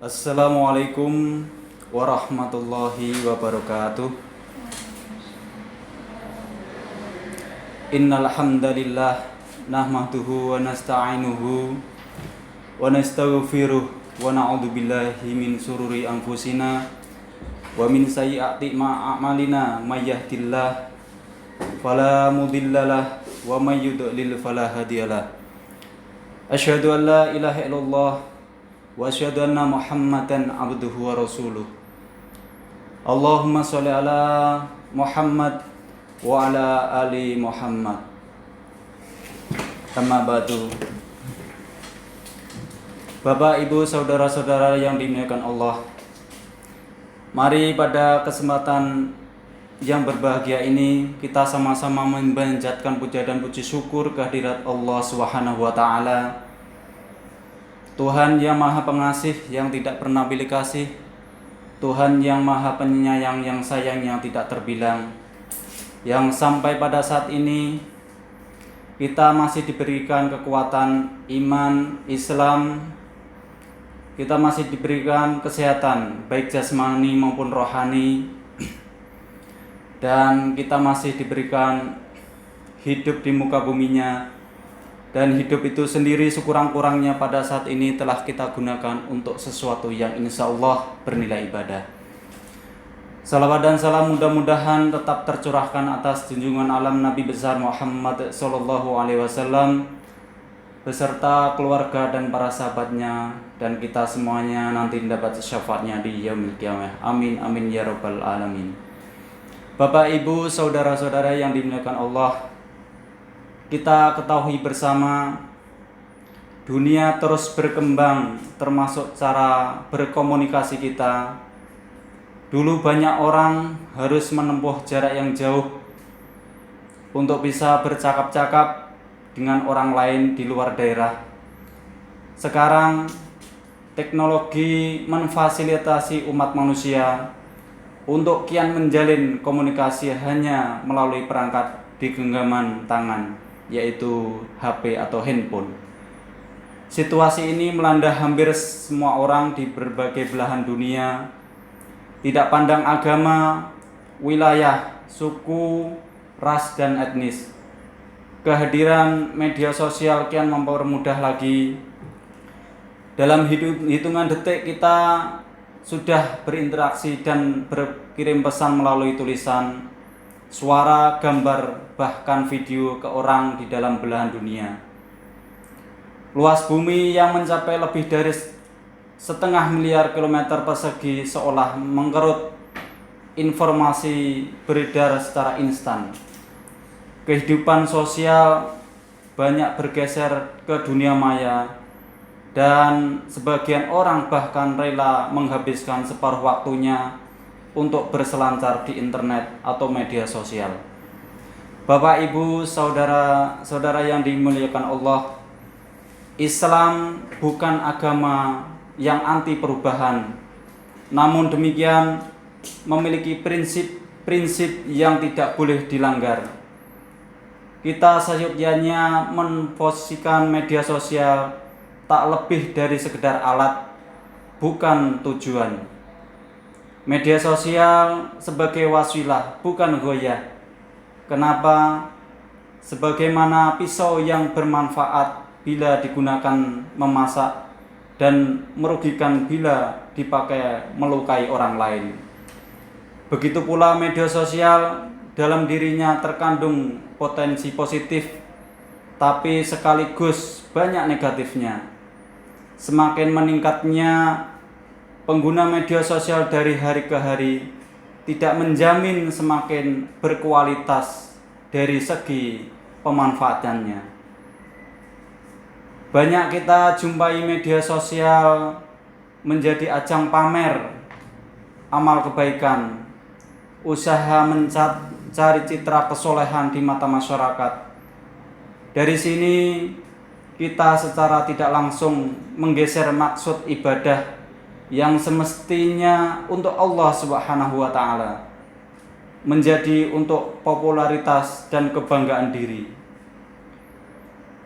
Assalamualaikum warahmatullahi wabarakatuh. Innal hamdalillah nahmaduhu wa nasta'inuhu wa nastaghfiruh wa na'udzu billahi min sururi anfusina wa min sayyiati a'malina may yahdihillahu fala mudhillalah wa may yudlil fala hadiyalah. Asyhadu an la ilaha illallah wa asyhadu anna Muhammadan abduhu wa rasuluh. Allahumma sholli ala Muhammad wa ala ali Muhammad. Amma ba'du. Bapak, Ibu, saudara-saudara yang dimuliakan Allah, mari pada kesempatan yang berbahagia ini kita sama-sama memanjatkan puja dan puji syukur kehadirat Allah Subhanahu wa taala, Tuhan yang Maha Pengasih yang tidak pernah pilih kasih, Tuhan yang Maha Penyayang yang sayangnya tidak terbilang, yang sampai pada saat ini kita masih diberikan kekuatan iman Islam, kita masih diberikan kesehatan baik jasmani maupun rohani, dan kita masih diberikan hidup di muka buminya. Dan hidup itu sendiri sekurang-kurangnya pada saat ini telah kita gunakan untuk sesuatu yang insya Allah bernilai ibadah. Salawat dan salam mudah-mudahan tetap tercurahkan atas junjungan alam Nabi besar Muhammad SAW beserta keluarga dan para sahabatnya, dan kita semuanya nanti mendapat syafaatnya di yaumil qiyamah. Amin amin ya rabbal alamin. Bapak, Ibu, saudara-saudara yang dimuliakan Allah, kita ketahui bersama dunia terus berkembang, termasuk cara berkomunikasi kita. Dulu banyak orang harus menempuh jarak yang jauh untuk bisa bercakap-cakap dengan orang lain di luar daerah. Sekarang teknologi memfasilitasi umat manusia untuk kian menjalin komunikasi hanya melalui perangkat di genggaman tangan, yaitu HP atau handphone. Situasi ini melanda hampir semua orang di berbagai belahan dunia, tidak pandang agama, wilayah, suku, ras, dan etnis. Kehadiran media sosial kian mempermudah lagi. Dalam hitungan detik kita sudah berinteraksi dan berkirim pesan melalui tulisan, suara, gambar, bahkan video ke orang di dalam belahan dunia. Luas bumi yang mencapai lebih dari 1,5 miliar kilometer persegi seolah mengkerut informasi beredar secara instan. Kehidupan sosial banyak bergeser ke dunia maya, dan sebagian orang bahkan rela menghabiskan separuh waktunya untuk berselancar di internet atau media sosial. Bapak, Ibu, saudara-saudara yang dimuliakan Allah, Islam bukan agama yang anti perubahan. Namun demikian memiliki prinsip-prinsip yang tidak boleh dilanggar. Kita seyogyanya memposisikan media sosial tak lebih dari sekedar alat, bukan tujuan. Media sosial sebagai wasilah, bukan ghoyah. Kenapa? Sebagaimana pisau yang bermanfaat bila digunakan memasak dan merugikan bila dipakai melukai orang lain. Begitu pula media sosial dalam dirinya terkandung potensi positif, tapi sekaligus banyak negatifnya. Semakin meningkatnya pengguna media sosial dari hari ke hari tidak menjamin semakin berkualitas dari segi pemanfaatannya. Banyak kita jumpai media sosial menjadi ajang pamer amal kebaikan, usaha mencari citra kesolehan di mata masyarakat. Dari sini kita secara tidak langsung menggeser maksud ibadah yang semestinya untuk Allah Subhanahu wa taala menjadi untuk popularitas dan kebanggaan diri.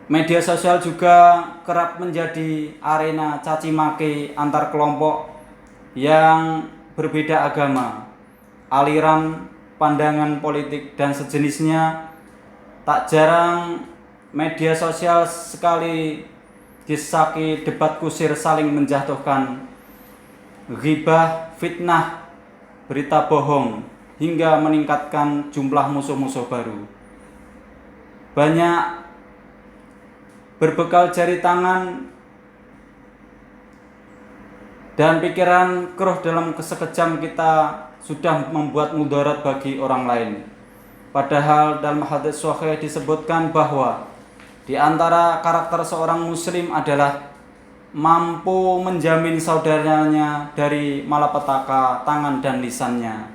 Media sosial juga kerap menjadi arena caci maki antar kelompok yang berbeda agama, aliran, pandangan politik, dan sejenisnya. Tak jarang media sosial sekali disaki debat kusir saling menjatuhkan, ghibah, fitnah, berita bohong, hingga meningkatkan jumlah musuh-musuh baru. Banyak berbekal jari tangan dan pikiran keruh dalam sekejam kita sudah membuat mudarat bagi orang lain. Padahal dalam hadis sahih disebutkan bahwa di antara karakter seorang muslim adalah mampu menjamin saudaranya dari malapetaka tangan dan lisannya.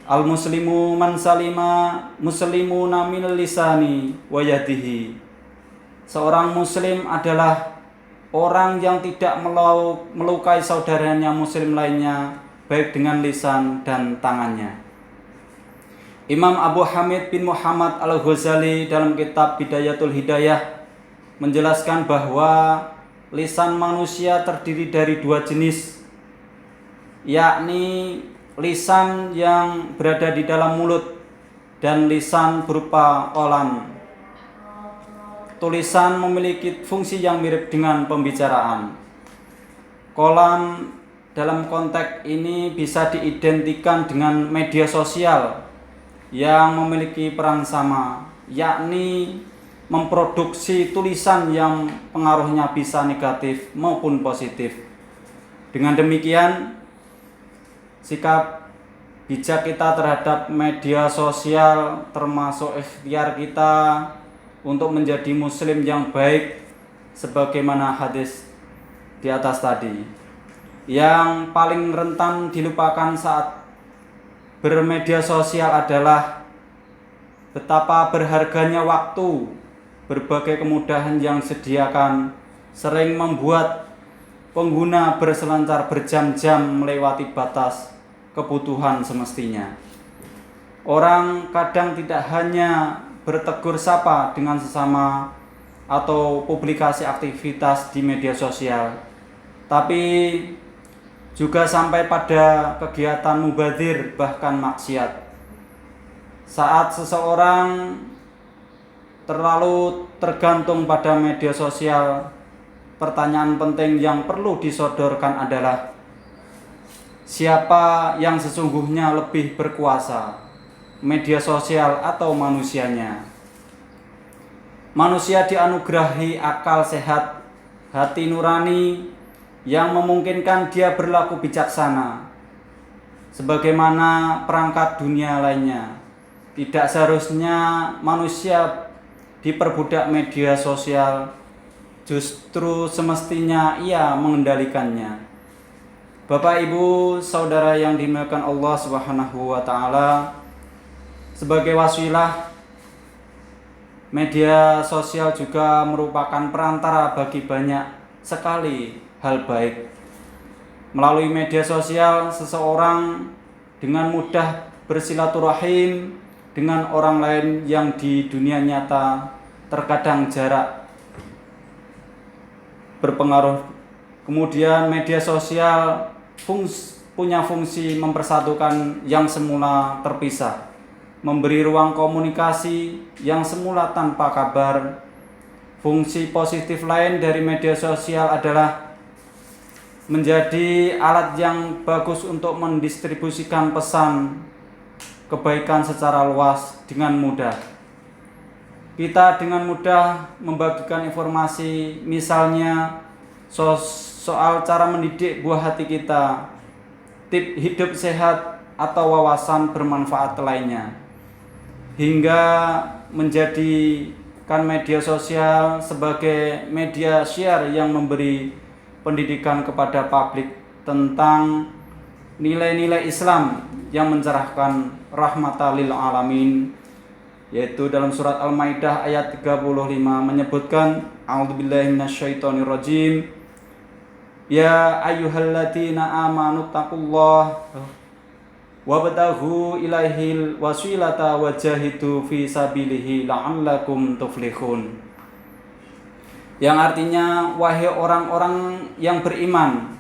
Al-muslimu man salima muslimuna min lisani wa yadihi. Seorang muslim adalah orang yang tidak melukai saudaranya muslim lainnya baik dengan lisan dan tangannya. Imam Abu Hamid bin Muhammad Al-Ghazali dalam kitab Bidayatul Hidayah menjelaskan bahwa lisan manusia terdiri dari dua jenis, yakni lisan yang berada di dalam mulut dan lisan berupa qalam. Tulisan memiliki fungsi yang mirip dengan pembicaraan. Qalam dalam konteks ini bisa diidentikan dengan media sosial yang memiliki peran sama, yakni memproduksi tulisan yang pengaruhnya bisa negatif maupun positif. Dengan demikian, sikap bijak kita terhadap media sosial termasuk ikhtiar kita untuk menjadi muslim yang baik sebagaimana hadis di atas tadi. Yang paling rentan dilupakan saat bermedia sosial adalah betapa berharganya waktu. Berbagai kemudahan yang disediakan sering membuat pengguna berselancar berjam-jam melewati batas kebutuhan semestinya. Orang kadang tidak hanya bertegur sapa dengan sesama atau publikasi aktivitas di media sosial, tapi juga sampai pada kegiatan mubadzir bahkan maksiat. Saat seseorang terlalu tergantung pada media sosial, pertanyaan penting yang perlu disodorkan adalah siapa yang sesungguhnya lebih berkuasa, media sosial atau manusianya? Manusia dianugerahi akal sehat, hati nurani yang memungkinkan dia berlaku bijaksana sebagaimana perangkat dunia lainnya. Tidak seharusnya manusia diperbudak media sosial, justru semestinya ia mengendalikannya. Bapak, Ibu, saudara yang dimuliakan Allah Subhanahu wa taala, sebagai wasilah media sosial juga merupakan perantara bagi banyak sekali hal baik. Melalui media sosial, seseorang dengan mudah bersilaturahim dengan orang lain yang di dunia nyata terkadang jarak berpengaruh. Kemudian media sosial punya fungsi mempersatukan yang semula terpisah, memberi ruang komunikasi yang semula tanpa kabar. Fungsi positif lain dari media sosial adalah menjadi alat yang bagus untuk mendistribusikan pesan kebaikan secara luas dengan mudah. Kita dengan mudah membagikan informasi, misalnya soal cara mendidik buah hati kita, tip hidup sehat, atau wawasan bermanfaat lainnya, hingga menjadikan media sosial sebagai media share yang memberi pendidikan kepada publik tentang nilai-nilai Islam yang mencerahkan rahmatan lil alamin, yaitu dalam surat Al-Maidah ayat 35 menyebutkan a'udzubillahi minasyaitonirrajim, ya ayyuhalladzina amanu taqullaha wabtaghu ilaihil wasilata wajahidu fi sabilihi la'allakum tuflihun. yang artinya wahai orang-orang yang beriman,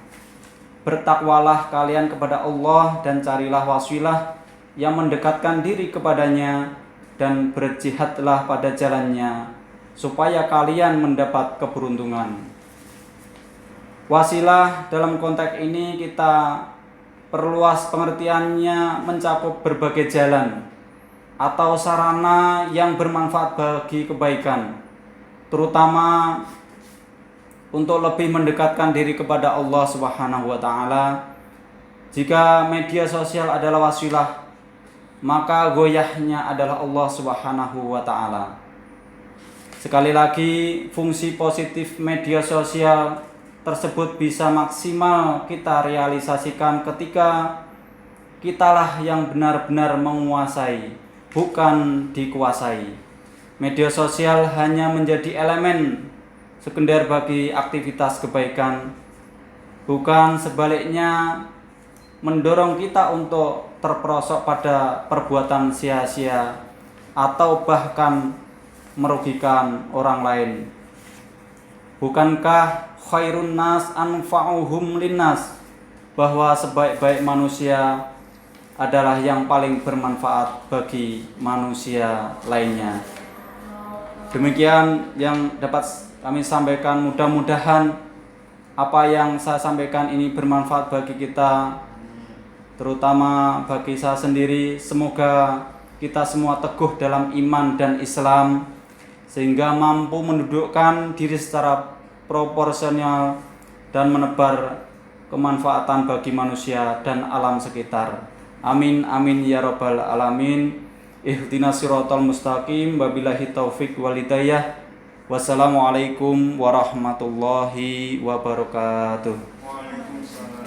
bertakwalah kalian kepada Allah dan carilah wasilah yang mendekatkan diri kepadanya dan berjihadlah pada jalannya supaya kalian mendapat keberuntungan. Wasilah dalam konteks ini kita perluas pengertiannya mencakup berbagai jalan atau sarana yang bermanfaat bagi kebaikan, terutama untuk lebih mendekatkan diri kepada Allah Subhanahu wa taala. Jika media sosial adalah wasilah, maka goyahnya adalah Allah Subhanahu wa taala. Sekali lagi, fungsi positif media sosial tersebut bisa maksimal kita realisasikan ketika kitalah yang benar-benar menguasai, bukan dikuasai. Media sosial hanya menjadi elemen sekunder bagi aktivitas kebaikan, bukan sebaliknya mendorong kita untuk terperosok pada perbuatan sia-sia atau bahkan merugikan orang lain. Bukankah khairun nas anfa'uhum linnas, bahwa sebaik-baik manusia adalah yang paling bermanfaat bagi manusia lainnya. Demikian yang dapat kami sampaikan. Mudah-mudahan apa yang saya sampaikan ini bermanfaat bagi kita, terutama bagi saya sendiri. Semoga kita semua teguh dalam iman dan Islam, sehingga mampu mendudukkan diri secara proporsional dan menebar kemanfaatan bagi manusia dan alam sekitar. Amin amin ya rabbal alamin. Ihdinas siratal mustaqim, wabillahi taufik wal hidayah. Wassalamualaikum warahmatullahi wabarakatuh. Waalaikumsalam.